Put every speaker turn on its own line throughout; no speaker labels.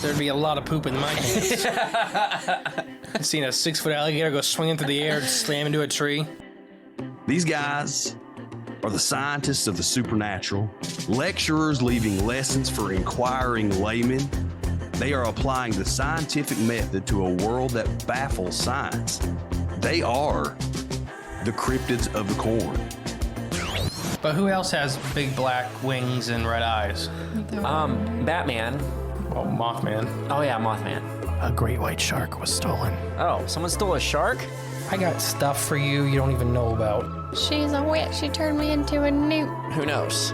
There'd be a lot of poop in my pants. I've seen a 6-foot alligator go swinging through the air and slam into a tree.
These guys are the scientists of the supernatural, lecturers leaving lessons for inquiring laymen. They are applying the scientific method to a world that baffles science. They are the cryptids of the corn.
But who else has big black wings and red eyes?
Batman.
Oh, Mothman.
Oh yeah, Mothman.
A great white shark was stolen.
Oh, someone stole a shark?
I got stuff for you don't even know about.
She's a witch. She turned me into a newt.
Who knows?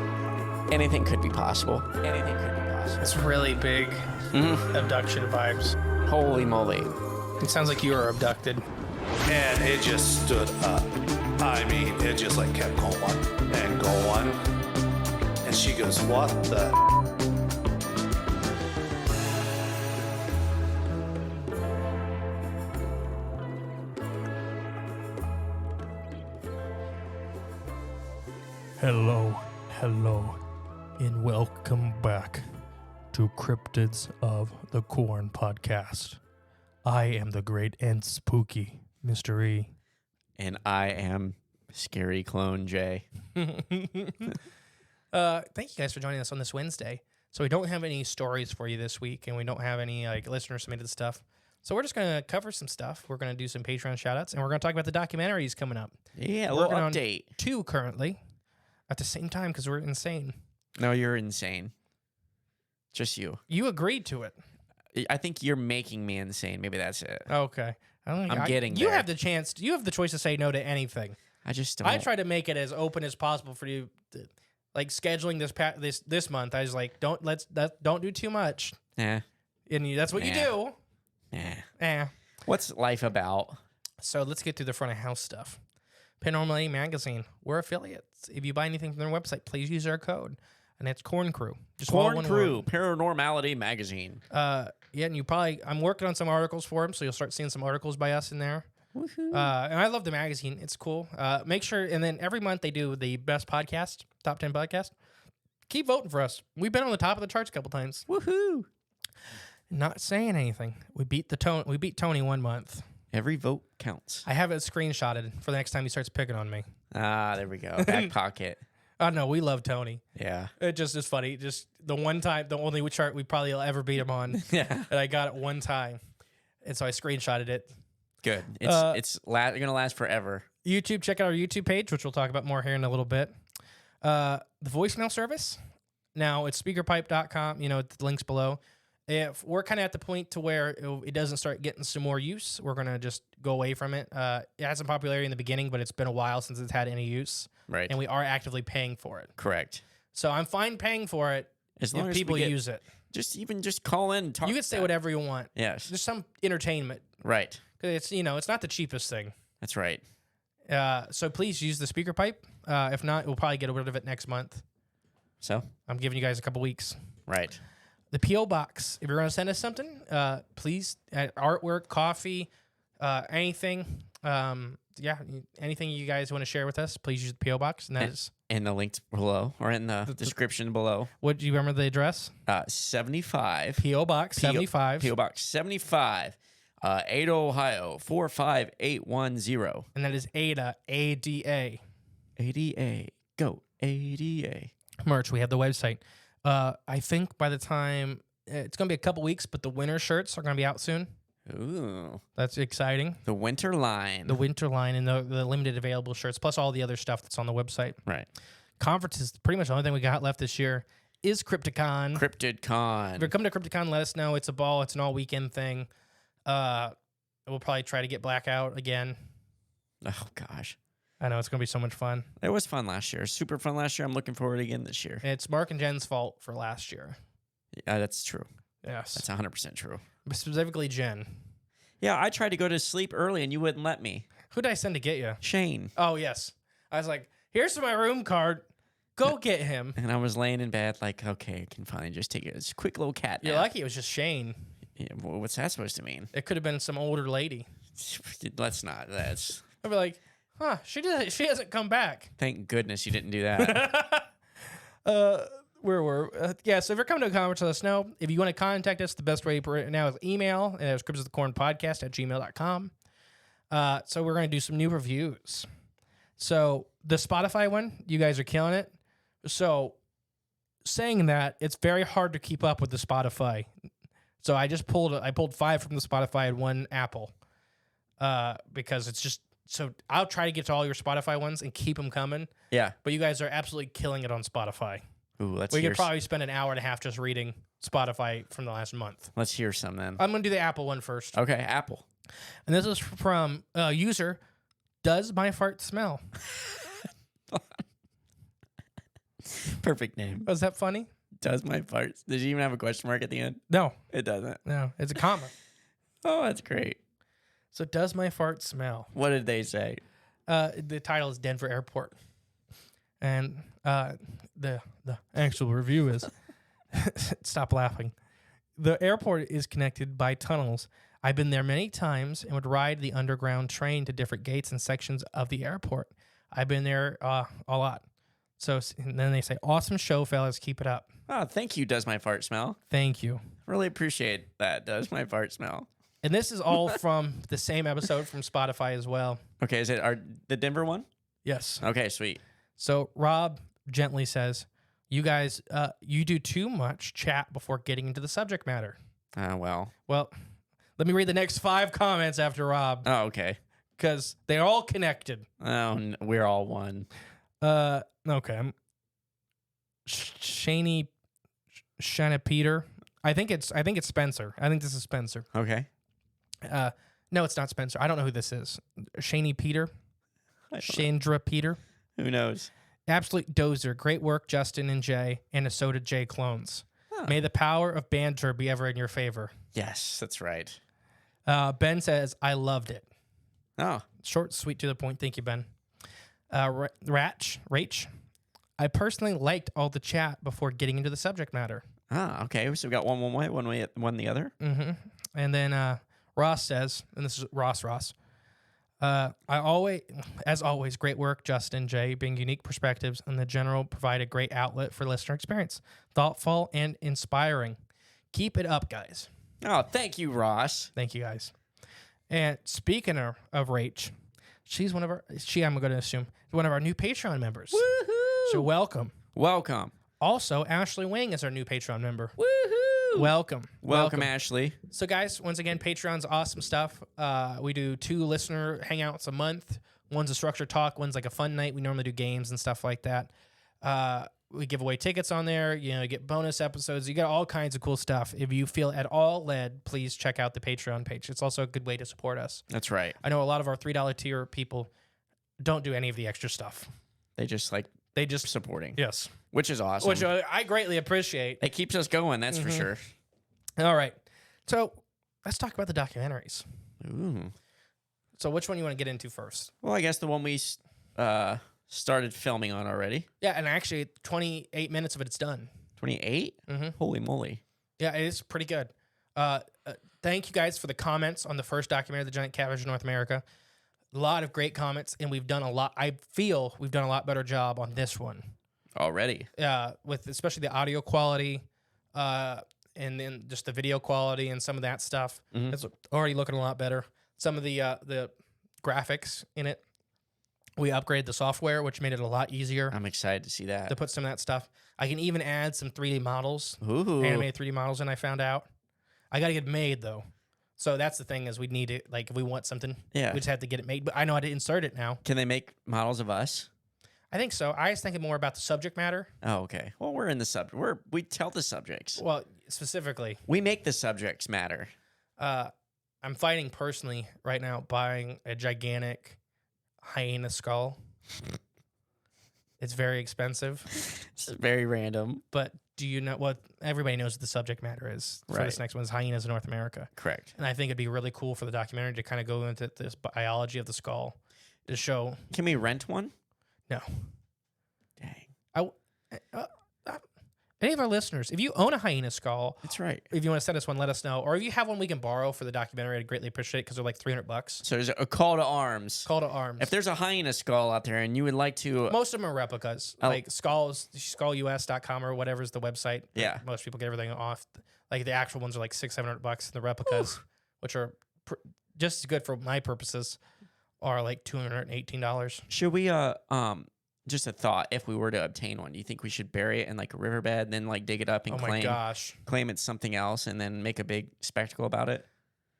Anything could be possible. Anything could be possible.
It's really big abduction vibes.
Holy moly.
It sounds like you were abducted.
And it just stood up. I mean, it just like kept going and going. And she goes, what the?
Hello, and welcome back to Cryptids of the Corn podcast. I am the great and spooky Mr. E.
And I am Scary Clone J.
Thank you guys for joining us on this Wednesday. So we don't have any stories for you this week, and we don't have any listener submitted stuff. So we're just going to cover some stuff. We're going to do some Patreon shout-outs, and we're going to talk about the documentaries coming up.
Yeah, a
We're
little
working on
update.
2 currently at the same time because we're insane.
No, you're insane. Just you.
You agreed to it.
I think you're making me insane. Maybe that's it.
Okay.
I'm getting
You
there.
have the chance. You have the choice to say no to anything.
I just don't.
I try to make it as open as possible for you. Like scheduling this month, I was like, don't do too much.
Nah.
And that's what you do.
Nah. What's life about?
So let's get through the front of house stuff. Paranormal Magazine. We're affiliates. If you buy anything from their website, please use our code, and it's Corn Crew. Just all
Corn
one
Crew,
word.
Paranormality Magazine.
Yeah, and I'm working on some articles for them, so you'll start seeing some articles by us in there.
Woohoo.
And I love the magazine. It's cool. Make sure, and then every month they do the best podcast, top 10 podcast. Keep voting for us. We've been on the top of the charts a couple times.
Woohoo.
Not saying anything. We beat Tony one month.
Every vote counts.
I have it screenshotted for the next time he starts picking on me.
Ah, there we go. Back pocket.
Oh no, we love Tony.
Yeah.
It just is funny. Just the one time, the only chart we probably will ever beat him on.
Yeah.
And I got it one time, and so I screenshotted it.
Good. It's gonna last forever.
YouTube, check out our YouTube page, which we'll talk about more here in a little bit. The voicemail service. Now it's speakerpipe.com. You know, the link's below. If we're kind of at the point to where it doesn't start getting some more use, we're going to just go away from it. It had some popularity in the beginning, but it's been a while since it's had any use.
Right.
And we are actively paying for it.
Correct.
So I'm fine paying for it
As long
if
as
people
we get,
use it.
Just call in and talk.
You can say whatever you want.
Yes.
Just some entertainment.
Right.
Because it's not the cheapest thing.
That's right.
So please use the speaker pipe. If not, we'll probably get rid of it next month.
So?
I'm giving you guys a couple weeks.
Right.
The P.O. Box. If you're going to send us something, please, artwork, coffee, anything. Anything you guys want to share with us, please use the P.O. Box. And that is
in the link below or in the description below.
What do you remember the address?
75.
P.O. Box 75.
P.O. Box 75. Ada, Ohio 45810.
And that is Ada, A-D-A.
ADA. Go. ADA.
Merch. We have the website. I think by the time it's going to be a couple weeks, but the winter shirts are going to be out soon.
Ooh.
That's exciting.
The winter line.
The winter line and the limited available shirts, plus all the other stuff that's on the website.
Right.
Conferences, pretty much the only thing we got left this year is Crypticon.
CryptidCon.
If you're coming to Crypticon, let us know. It's a ball. It's an all-weekend thing. We'll probably try to get blackout again.
Oh, gosh.
I know, it's going to be so much fun.
It was fun last year. Super fun last year. I'm looking forward again this year.
It's Mark and Jen's fault for last year.
Yeah, that's true.
Yes.
That's 100% true.
Specifically Jen.
Yeah, I tried to go to sleep early and you wouldn't let me.
Who did I send to get you?
Shane.
Oh, yes. I was like, here's my room card. Go get him.
And I was laying in bed like, okay, I can finally just take a quick little cat nap.
You're lucky it was just Shane.
Yeah, well, what's that supposed to mean?
It could have been some older lady.
Let's not. That's.
I'd be like, she hasn't come back.
Thank goodness you didn't do that.
where we're so if you're coming to a conference, let us know. If you want to contact us, the best way right now is email, and it's cryptidsthecornpodcast@gmail.com. So we're going to do some new reviews. So the Spotify one, you guys are killing it. So saying that, it's very hard to keep up with the Spotify. So I pulled 5 from the Spotify and 1 Apple, because it's just, so I'll try to get to all your Spotify ones and keep them coming.
Yeah.
But you guys are absolutely killing it on Spotify.
Ooh,
We could probably spend an hour and a half just reading Spotify from the last month.
Let's hear some then.
I'm going to do the Apple one first.
Okay, Apple.
And this is from user, Does My Fart Smell?
Perfect name.
Was that funny?
Does my farts? Did you even have a question mark at the end?
No.
It doesn't.
No, it's a comma.
Oh, that's great.
So does my fart smell?
What did they say?
The title is Denver Airport. And the actual review is, stop laughing. The airport is connected by tunnels. I've been there many times and would ride the underground train to different gates and sections of the airport. I've been there a lot. So and then they say, awesome show, fellas. Keep it up.
Oh, thank you, Does My Fart Smell?
Thank you.
Really appreciate that, Does My Fart Smell?
And this is all from the same episode from Spotify as well.
Okay, is it the Denver one?
Yes.
Okay, sweet.
So Rob gently says, you guys, you do too much chat before getting into the subject matter.
Well.
Well, let me read the next 5 comments after Rob,
Oh, okay.
because they're all connected.
Oh, we're all one.
Okay. Shana Peter. I think it's Spencer. I think this is Spencer.
Okay.
No, it's not Spencer. I don't know who this is. Shani Peter. Chandra Peter.
Who knows?
Absolute dozer. Great work, Justin and Jay, and a soda Jay clones. May the power of banter be ever in your favor.
Yes, that's right.
Ben says, I loved it.
Oh.
Short, sweet, to the point. Thank you, Ben. Rach. I personally liked all the chat before getting into the subject matter.
Ah, okay. So we got one way, one the other.
Mm-hmm. And then Ross says, and this is Ross. As always, great work, Justin, Jay, being unique perspectives and the general provide a great outlet for listener experience. Thoughtful and inspiring. Keep it up, guys.
Oh, thank you, Ross.
Thank you, guys. And speaking of Rach, she's I'm going to assume, one of our new Patreon members.
Woohoo!
So welcome.
Welcome.
Also, Ashley Wing is our new Patreon member.
Woohoo!
Welcome,
Ashley.
So, guys, once again, Patreon's awesome stuff. We do 2 listener hangouts a month. One's a structured talk. One's like a fun night. We normally do games and stuff like that. We give away tickets on there. You get bonus episodes. You get all kinds of cool stuff. If you feel at all led, please check out the Patreon page. It's also a good way to support us.
That's right.
I know a lot of our $3 tier people don't do any of the extra stuff.
They just supporting.
Yes.
Which is awesome.
Which I greatly appreciate.
It keeps us going, that's for sure.
All right. So let's talk about the documentaries.
Ooh.
So which one you want to get into first?
Well, I guess the one we started filming on already.
Yeah, and actually 28 minutes of it's done.
28?
Mm-hmm.
Holy moly.
Yeah, it is pretty good. Thank you guys for the comments on the first documentary, The Giant Catfish of North America. A lot of great comments, and we've done a lot. I feel we've done a lot better job on this one.
Already?
With especially the audio quality, and then just the video quality and some of that stuff.
Mm-hmm.
It's already looking a lot better. Some of the graphics in it, we upgraded the software, which made it a lot easier
I'm excited to see that.
to put some of that stuff. I can even add some 3D models,
Ooh.
animated 3D models, and I found out. I got to get it made, though. So that's the thing is we need it. Like, if we want something,
Yeah.
we just have to get it made. But I know how to insert it now.
Can they make models of us?
I think so. I was thinking more about the subject matter.
Oh, okay. Well, we're in the subject. We tell the subjects.
Well, specifically,
We make the subjects matter.
I'm fighting personally right now buying a gigantic hyena skull. It's very expensive.
It's very random.
But do you know what everybody knows what the subject matter is for
Right.
this next one is hyenas in North America.
Correct.
And I think it'd be really cool for the documentary to kind of go into this biology of the skull to show.
Can we rent one?
No.
Dang.
Any of our listeners, if you own a hyena skull,
That's right.
if you want to send us one, let us know. Or if you have one we can borrow for the documentary, I'd greatly appreciate it because they're like $300.
So there's a call to arms.
Call to arms.
If there's a hyena skull out there and you would like to,
Most of them are replicas, like skullus.com or whatever's the website.
Yeah.
Most people get everything off. Like the actual ones are like $600-700, and the replicas, which are just as good for my purposes, are like $218.
should we just a thought, if we were to obtain one, do you think we should bury it in like a riverbed, then like dig it up and
Oh my gosh.
claim it's something else, and then make a big spectacle about it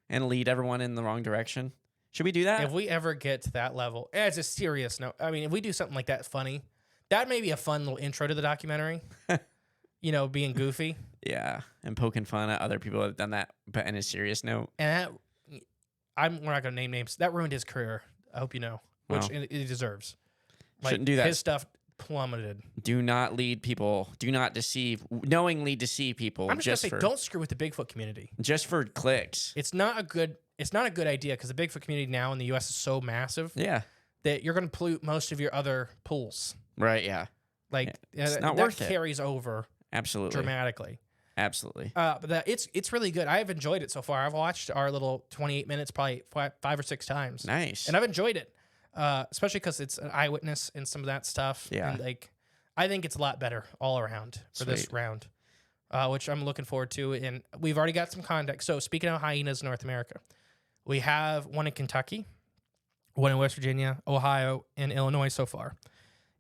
and lead everyone in the wrong direction? Should we do that?
If we ever get to that level, as a serious note, I mean, if we do something like that funny, that may be a fun little intro to the documentary. Being goofy.
Yeah, and poking fun at other people that have done that, but in a serious note.
And we're not going to name names. That ruined his career. I hope you know, which
Well,
he deserves.
Shouldn't do that.
His stuff plummeted.
Do not lead people. Do not knowingly deceive people.
I'm just going to say, don't screw with the Bigfoot community.
Just for clicks.
It's not a good idea because the Bigfoot community now in the U.S. is so massive
Yeah.
that you're going to pollute most of your other pools.
Right. Yeah.
Like
It's not
that
worth it.
carries over
Absolutely.
dramatically.
Absolutely.
But it's really good. I've enjoyed it so far. I've watched our little 28 minutes probably 5 or 6 times.
Nice.
And I've enjoyed it, especially because it's an eyewitness and some of that stuff.
Yeah.
And I think it's a lot better all around for this
Sweet.
round, which I'm looking forward to. And we've already got some context. So speaking of hyenas in North America, we have one in Kentucky, one in West Virginia, Ohio, and Illinois so far.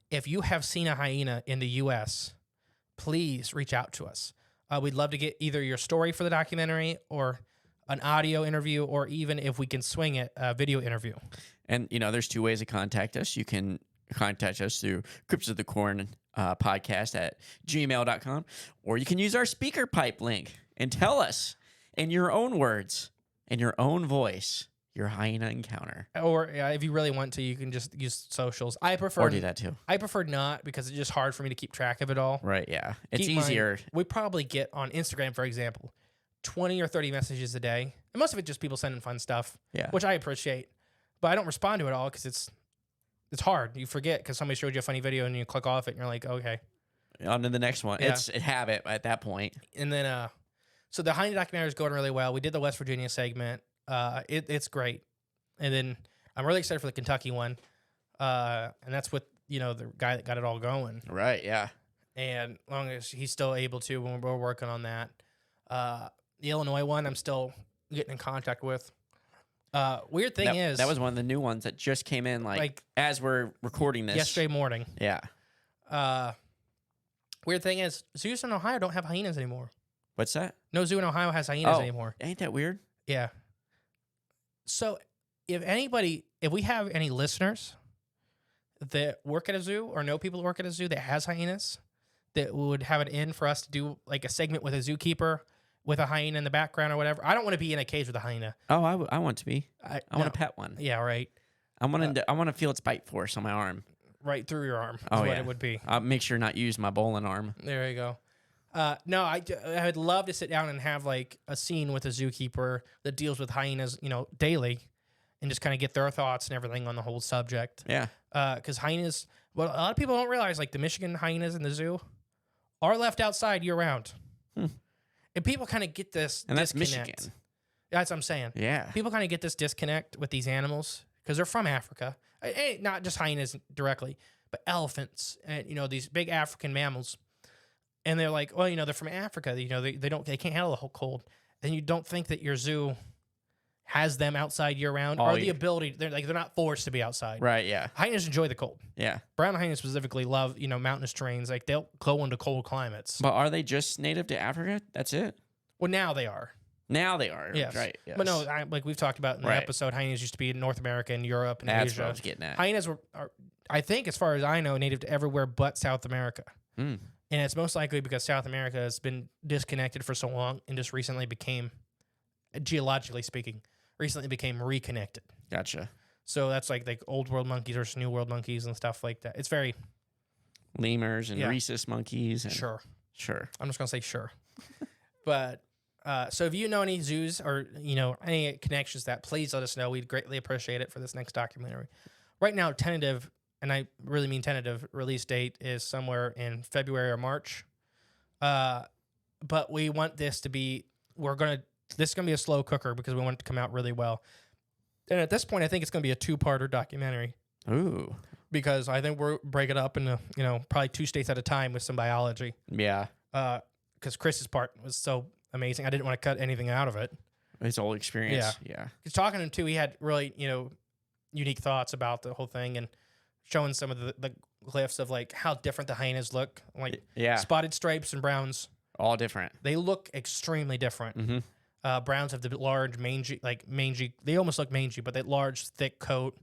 If you have seen a hyena in the U.S., please reach out to us. We'd love to get either your story for the documentary or an audio interview, or even if we can swing it, a video interview.
And, there's 2 ways to contact us. You can contact us through Cryptids of the Corn podcast at gmail.com, or you can use our speaker pipe link and tell us in your own words, in your own voice, your hyena encounter.
Or if you really want to, you can just use socials. I prefer
Or do that too.
I prefer not, because it's just hard for me to keep track of it all.
Right, yeah. It's
Keep in mind,
easier.
we probably get on Instagram, for example, 20 or 30 messages a day. And most of it just people sending fun stuff,
Yeah.
which I appreciate. But I don't respond to it all because it's hard. You forget because somebody showed you a funny video and you click off it and you're like, okay.
On to the next one.
Yeah.
It's a habit at that point.
And then, so the hyena documentary is going really well. We did the West Virginia segment. It's great. And then I'm really excited for the Kentucky one. And that's with, the guy that got it all going.
Right, yeah.
And as long as he's still able to, when we're working on that. The Illinois one, I'm still getting in contact with. Weird thing is,
that was one of the new ones that just came in like as we're recording this.
yesterday morning.
Yeah.
Weird thing is, zoos in Ohio don't have hyenas anymore.
What's that?
No zoo in Ohio has hyenas anymore.
Ain't that weird?
Yeah. So if we have any listeners that work at a zoo or know people that work at a zoo that has hyenas, that would have it in for us to do like a segment with a zookeeper with a hyena in the background or whatever. I don't want to be in a cage with a hyena.
Oh, I want to be. I want to
no.
pet one.
Yeah, right.
I want to feel its bite force on my arm.
Right through your arm is
Oh,
what
yeah.
it would be.
I'll make sure not use my bowling arm.
There you go. No, I would love to sit down and have like a scene with a zookeeper that deals with hyenas, daily, and just kind of get their thoughts and everything on the whole subject.
Yeah.
Because hyenas, well, a lot of people don't realize, like the Michigan hyenas in the zoo are left outside year round. And people kind of get this
And that's
disconnect.
Michigan.
That's what I'm saying.
Yeah.
People kind of get this disconnect with these animals because they're from Africa. Not just hyenas directly, but elephants and, these big African mammals. And they're like, well, they're from Africa. They can't handle the whole cold. And you don't think that your zoo has them outside year round, or the ability. They're not forced to be outside.
Right. Yeah.
Hyenas enjoy the cold.
Yeah.
Brown hyenas specifically love, mountainous terrains. Like they'll go into cold climates.
But are they just native to Africa? That's it.
Well, now they are.
Now they are.
Yes.
Right. Yes.
But no, like we've talked about in the
Right.
episode, hyenas used to be in North America and Europe and
That's
Asia.
what I was getting at.
Hyenas are, I think, as far as I know, native to everywhere but South America.
Mm.
And it's most likely because South America has been disconnected for so long and just recently became, geologically speaking, reconnected.
Gotcha.
So that's like old world monkeys versus new world monkeys and stuff like that. It's very
Lemurs and
Yeah.
rhesus monkeys. And
sure.
Sure.
I'm just going to say sure. But so if you know any zoos or, any connections to that, please let us know. We'd greatly appreciate it for this next documentary. Right now, tentative, and I really mean tentative, release date is somewhere in February or March. But we want this to be, this is going to be a slow cooker because we want it to come out really well. And at this point, I think it's going to be a 2-parter documentary.
Ooh.
Because I think we're breaking it up into, probably 2 states at a time with some biology.
Yeah.
Because Chris's part was so amazing. I didn't want to cut anything out of it.
His whole experience. Yeah.
Because talking to him, too, he had really, unique thoughts about the whole thing and showing some of the glyphs of, like, how different the hyenas look. Like, spotted stripes and browns.
All different.
They look extremely different.
Mm-hmm.
Browns have the large, mangy, they almost look mangy, but that large, thick coat.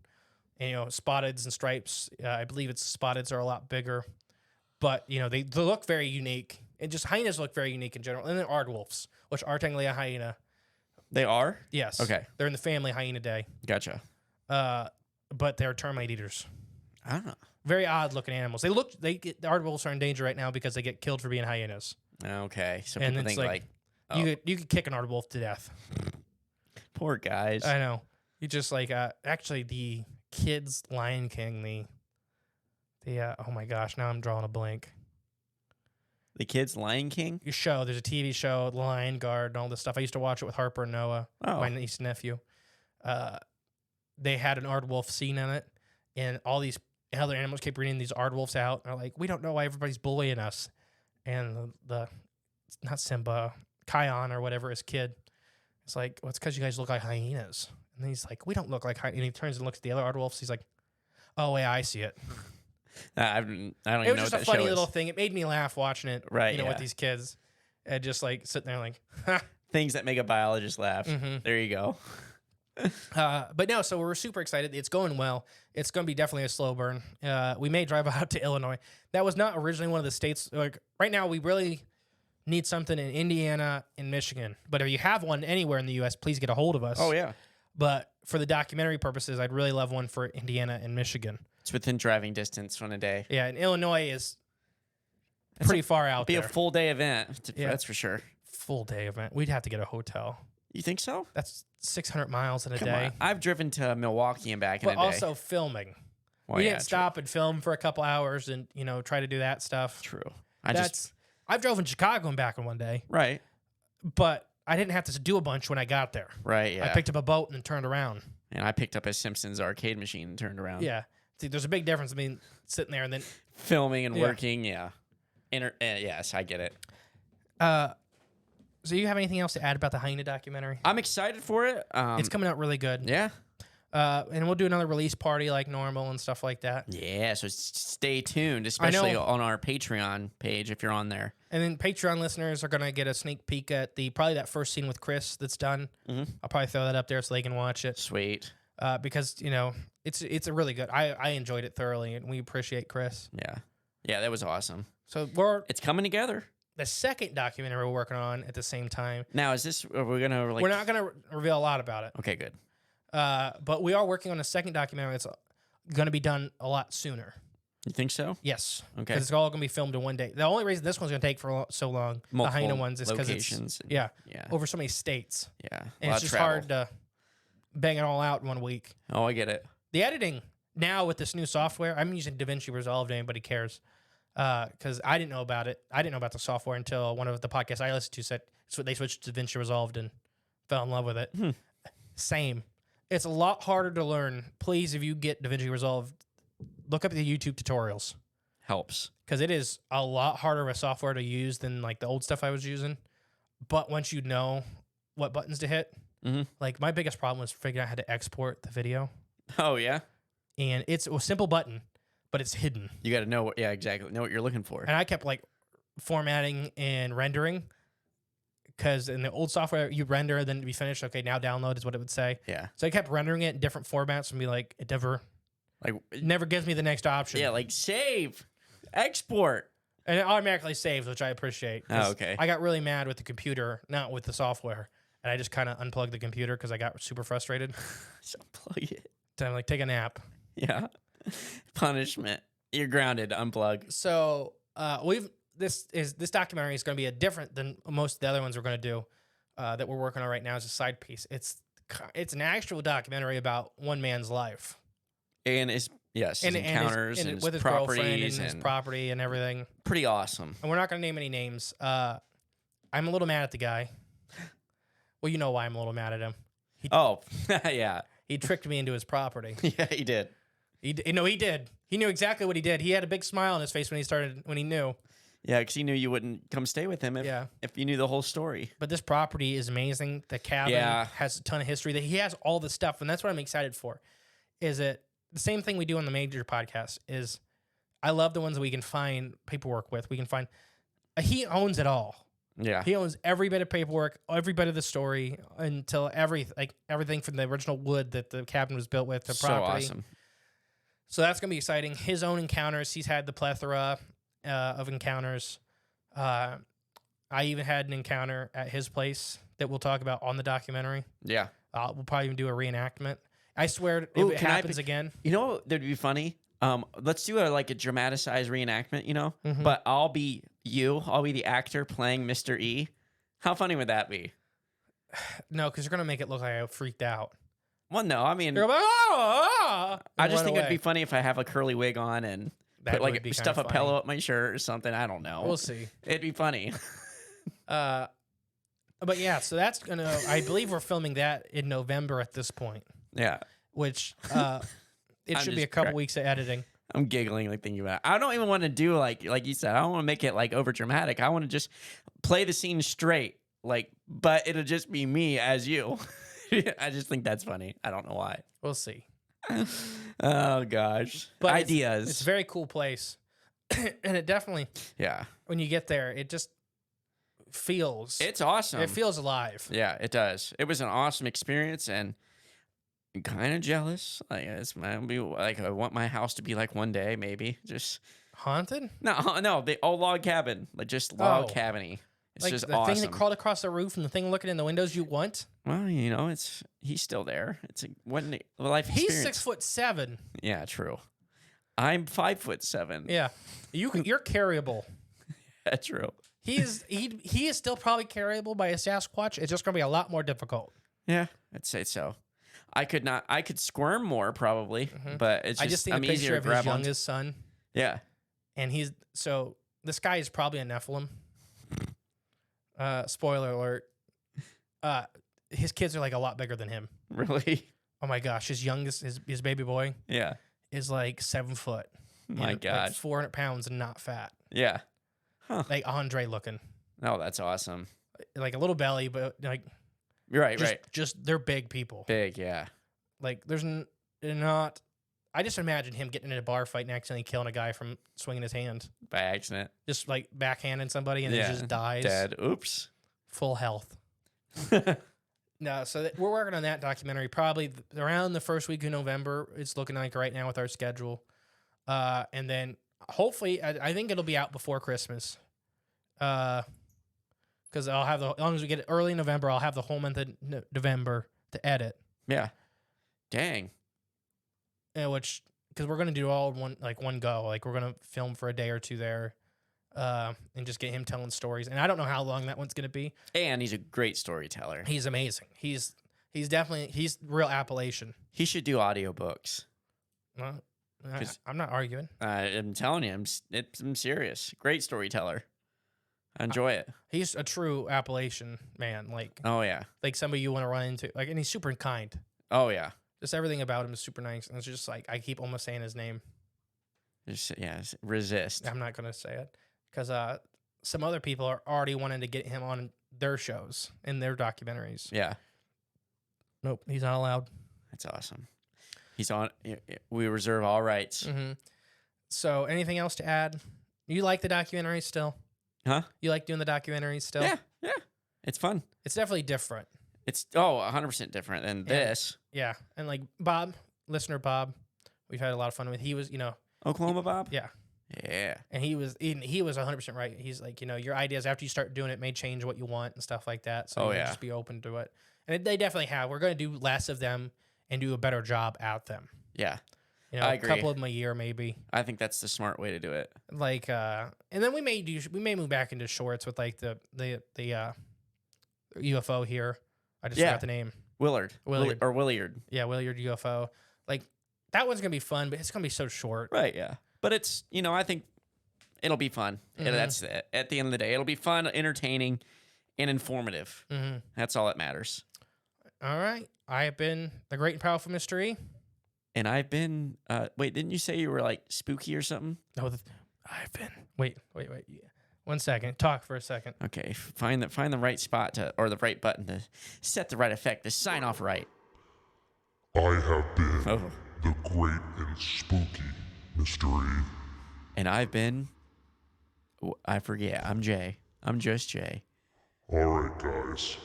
And, spotteds and stripes. I believe spotteds are a lot bigger. But, they look very unique. And just hyenas look very unique in general. And then aardwolves, which are technically a hyena.
They are?
Yes.
Okay.
They're in the family Hyenidae.
Gotcha.
But they're termite eaters.
I don't know.
Very odd looking animals. The aardwolves are in danger right now because they get killed for being hyenas.
Okay. So
And
people
it's
think
like,
oh,
you could kick an aardwolf to death.
poor guys.
I know. You just actually the kids Lion King, oh my gosh, now I'm drawing a blank.
The kids Lion King?
There's a TV show, The Lion Guard and all this stuff. I used to watch it with Harper and Noah, my niece and nephew. They had an aardwolf scene in it, and all these other animals kept bringing these aardwolves out. And they're like, we don't know why everybody's bullying us. And not Simba, Kion or whatever, his kid, it's like, well, it's because you guys look like hyenas. And he's like, we don't look like hyenas. And he turns and looks at the other aardwolves. He's like, oh, yeah, I see it.
I don't even know
It was
what
just a
that
funny
show
little
is.
thing. It made me laugh watching it,
Right,
with these kids. And just like sitting there like,
Things that make a biologist laugh.
Mhm.
There you go.
But no, so we're super excited. It's going well. It's going to be definitely a slow burn. We may drive out to Illinois. That was not originally one of the states. Like right now, we really need something in Indiana and Michigan. But if you have one anywhere in the U.S., please get a hold of us.
Oh, yeah.
But for the documentary purposes, I'd really love one for Indiana and Michigan.
It's within driving distance on a day.
Yeah, and Illinois is pretty far out
Be
there.
a full day event.
Yeah.
That's for sure.
Full day event. We'd have to get a hotel.
You think so?
That's 600 miles in a
Come
day.
on. I've driven to Milwaukee and back in
But
a day.
also filming.
Well,
We
yeah,
didn't stop and film for a couple hours and, try to do that stuff.
True.
I've drove in Chicago and back in one day,
Right.
but I didn't have to do a bunch when I got there.
Right, yeah.
I picked up a boat and then turned around.
And I picked up a Simpsons arcade machine and turned around.
Yeah. See, there's a big difference between sitting there and then.
Filming and
Yeah.
working, yeah. Yes, I get it.
So you have anything else to add about the hyena documentary?
I'm excited for it.
It's coming out really good.
Yeah.
And we'll do another release party like normal and stuff like that.
Yeah, so stay tuned, especially on our Patreon page if you're on there.
And then Patreon listeners are going to get a sneak peek at probably that first scene with Chris that's done.
Mhm.
I'll probably throw that up there so they can watch it.
Sweet.
Because, it's a really good. I enjoyed it thoroughly, and we appreciate Chris.
Yeah. Yeah, that was awesome.
So
It's coming together.
the second documentary we're working on at the same time.
Now, are we going to
We're not going to reveal a lot about it.
Okay, good.
But we are working on a second documentary that's going to be done a lot sooner.
You think so?
Yes.
Okay.
Because it's all going to be filmed in one day. The only reason this one's going to take for so long, the hyena ones, is because it's
locations and-
yeah
Yeah.
over so many states,
Yeah. A
and
lot
it's
of
just
travel.
hard to bang it all out in 1 week.
Oh, I get it.
The editing now with this new software, I'm using DaVinci Resolve. If anybody cares, because I didn't know about it. I didn't know about the software until one of the podcasts I listened to said they switched to DaVinci Resolve and fell in love with it. Same. It's a lot harder to learn. Please, if you get DaVinci Resolve, look up the YouTube tutorials.
Helps.
Because it is a lot harder of a software to use than like the old stuff I was using. But once you know what buttons to hit, like my biggest problem was figuring out how to export the video.
Oh, yeah?
And it's a simple button, but it's hidden.
You got to know what, exactly. Know what you're looking for.
And I kept like formatting and rendering. Because in the old software, you render, then it'd be finished. Okay, now download is what it would say.
Yeah.
So I kept rendering it in different formats and be like, it never gives me the next option.
Yeah, like save, export.
And it automatically saves, which I appreciate. 'Cause
Oh, okay.
I got really mad with the computer, not with the software. And I just kind of unplugged the computer because I got super frustrated.
So plug it.
So I'm like, take a nap.
Yeah. Punishment. You're grounded. Unplug.
So this documentary is going to be different than most of the other ones we're going to do that we're working on right now as a side piece. It's an actual documentary about one man's life.
And it's Yes, his encounters and
with his
properties
girlfriend and his property and everything.
Pretty awesome.
And we're not going to name any names. I'm a little mad at the guy. Well, you know why I'm a little mad at him.
Yeah.
He tricked me into his property.
Yeah, he did.
He did. He knew exactly what he did. He had a big smile on his face when he knew.
Yeah, because he knew you wouldn't come stay with him if you knew the whole story.
But this property is amazing. The cabin has a ton of history. He has all the stuff, and that's what I'm excited for. Is it the same thing we do on the major podcast? Is I love the ones that we can find paperwork with. We can find he owns it all.
Yeah,
he owns every bit of paperwork, every bit of the story, until everything from the original wood that the cabin was built with. The property.
Awesome.
So that's gonna be exciting. His own encounters. He's had the plethora of encounters. I even had an encounter at his place that we'll talk about on the documentary.
Yeah,
we'll probably even do a reenactment. I swear, if it happens again,
you know, that'd be funny. Let's do a dramatized reenactment. You know,
Mm-hmm.
but I'll be the actor playing Mr. E. How funny would that be?
No, because you're gonna make it look like I freaked out.
Well, no, I mean,
You're like,
I just think it'd be funny if I have a curly wig on and
That would
put
be
stuff
kinda
a pillow
funny.
up my shirt or something. I don't know.
We'll see.
It'd be funny.
But yeah, so that's gonna. I believe we're filming that in November at this point,
Yeah.
which it should be a
just
couple weeks of editing.
I'm giggling thinking about it. I don't even want to do like you said. I don't want to make it over dramatic. I want to just play the scene straight, but it'll just be me as you. I just think that's funny. I don't know why.
We'll see.
Oh gosh,
But
ideas.
It's a very cool place, and it definitely
Yeah,
when you get there, it just feels.
it's awesome.
It feels alive.
Yeah, it does. It was an awesome experience, and I'm kind of jealous. I want my house to be like one day, maybe just
Haunted?
no, the old log cabin, just log cabiny. It's
Like
just
the
awesome.
thing that crawled across the roof and the thing looking in the windows you want?
Well, he's still there. It's a life experience.
He's 6'7".
Yeah, true. I'm 5'7".
Yeah. You're carryable.
That's true.
He is still probably carryable by a Sasquatch. It's just gonna be a lot more difficult.
Yeah, I'd say so. I could squirm more probably, but it's just
I just think
I'm
a picture
easier
of
to
his
grab on.
youngest son,
Yeah.
and this guy is probably a Nephilim. Spoiler alert. His kids are like a lot bigger than him.
Really?
Oh my gosh, his baby boy
Yeah.
is like 7 foot.
My
like
God.
400 pounds and not fat.
Yeah.
Like Andre looking.
Oh, that's awesome.
Like a little belly, but like
You're right, right.
just they're big people.
Big, yeah.
Like they're not. I just imagine him getting in a bar fight and accidentally killing a guy from swinging his hand,
By accident.
just like backhanding somebody and he just dies.
Dead. Oops.
Full health. No, so we're working on that documentary probably around the first week of November. It's looking like right now with our schedule, and then hopefully I think it'll be out before Christmas. Because I'll have as long as we get it early in November, I'll have the whole month of November to edit.
Yeah. Dang.
Because we're gonna do all in one go. Like we're gonna film for a day or two there, and just get him telling stories. And I don't know how long that one's gonna be.
And he's a great storyteller.
He's amazing. He's real Appalachian.
He should do audiobooks.
I'm not arguing.
I'm telling you, I'm serious. Great storyteller. I enjoy it.
He's a true Appalachian man.
Oh yeah.
Like somebody you want to run into. Like, and he's super kind.
Oh yeah.
Just everything about him is super nice. And it's just like I keep almost saying his name.
Resist.
I'm not gonna say it because some other people are already wanting to get him on their shows and their documentaries.
Yeah.
Nope, he's not allowed.
That's awesome. He's on. We reserve all rights.
Mm-hmm. So, anything else to add? You like the documentary still?
Huh?
You like doing the documentaries still?
Yeah. Yeah. It's fun.
It's definitely different.
It's 100% different than this.
Yeah, and like Bob, listener Bob, we've had a lot of fun with. He was,
Oklahoma Bob.
yeah,
Yeah.
and he was 100% right. He's like, your ideas after you start doing it may change what you want and stuff like that. So just be open to it. And they definitely have. We're going to do less of them and do a better job at them.
Yeah.
A
I agree.
couple of them a year maybe.
I think that's the smart way to do it.
Like, and then we may move back into shorts with like the UFO here. I just forgot the name.
Willard.
Williard.
Or Williard.
Yeah, Williard UFO. Like that one's gonna be fun, but it's gonna be so short.
Right, yeah. But it's, I think it'll be fun.
Mm-hmm.
That's it. At the end of the day, it'll be fun, entertaining, and informative.
Mm-hmm.
That's all that matters.
All right. I have been the Great and Powerful Mystery.
And I've been, wait, didn't you say you were like spooky or something?
No, I've been. Wait. Yeah. 1 second. Talk for a second.
Okay, find the right spot or the right button to set the right effect to sign off right.
I have been the Great and Spooky Mystery.
And I've been, I forget, I'm Jay. I'm just Jay.
All right, guys.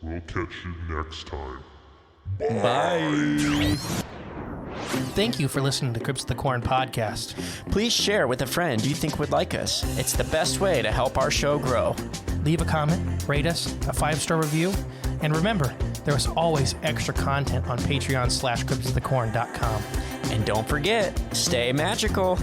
We'll catch you next time.
Bye.
Thank you for listening to Crypts of the Corn podcast.
Please share with a friend you think would like us. It's the best way to help our show grow.
Leave a comment, rate us, a 5-star review, and remember, there is always extra content on Patreon/cryptothecorn.com.
And don't forget, stay magical.